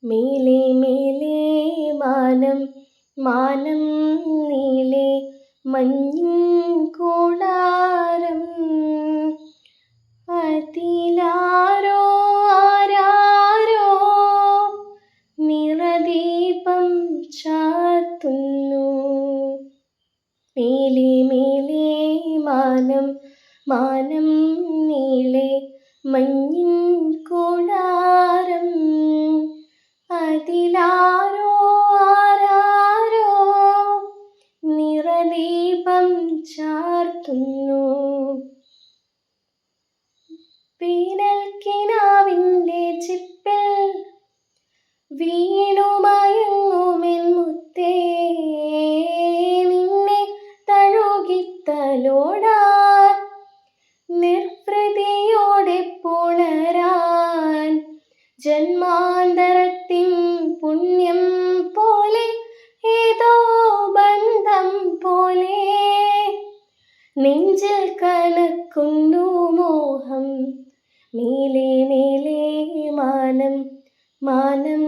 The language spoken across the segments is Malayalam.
മേലെ മേലെ മാനം മാനം നീളെ മഞ്ഞിൻ കൂടാരം അതിലാരോ ആരാരോ നിറദീപം ചാർത്തുന്നു. മേലെ മേലെ മാനം മാനം നീളെ മഞ്ഞിൻ കൂടാരം അതിലാരോ ആരാരോ നിറദീപം ചാർത്തുന്നു. വേനൽക്കിനാവിൻ്റെ ചിപ്പിൽ വീണുമയങ്ങുമെൻ മുത്തേ, നിന്നെ തഴുകിത്തലോടാൻ നിർവൃതിയോടെ പുണരാൻ ജന്മാന്തരത്തിൻ പുണ്യം പോലെ ഏതോ ബന്ധം പോലെ നെഞ്ചിൽ കനക്കുന്നു മോഹം. മേലെ മേലെ മാനം മാനം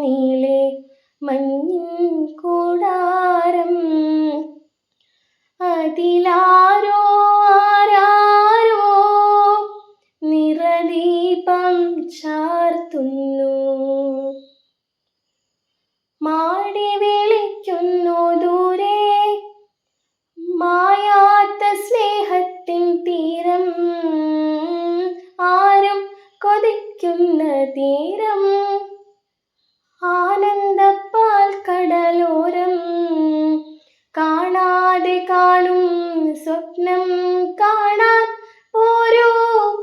നീളെ മഞ്ഞിൻ കൂടാരം അതിലാരോ ആരാരോ നിറദീപം ചാർത്തുന്നു. മാടി വിളിക്കുന്നു ദൂരെ മായാത്ത സ്നേഹത്തിൻ തീരം, ആരും കൊതിക്കുന്ന തീരം, ആനന്ദപ്പാൽ കടലോരം, കാണാതെ കാണും സ്വപ്നം കാണാൻ പോരൂ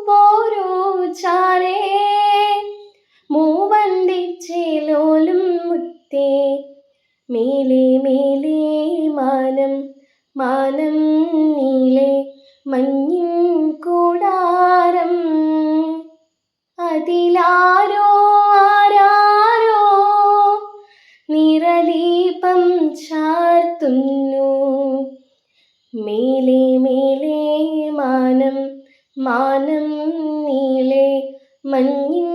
പോരൂ ചാരേ, മൂവന്തിച്ചേലോലും മുത്തേ. മേലെ മേലെ മാനം മാനം നീളെ മഞ്ഞിൻ കൂടാരം അതിലാരോ ആരാരോ നിറദീപം ചാർത്തുന്നു. മേലെ മേലെ മാനം മാനം നീളെ മഞ്ഞിൻ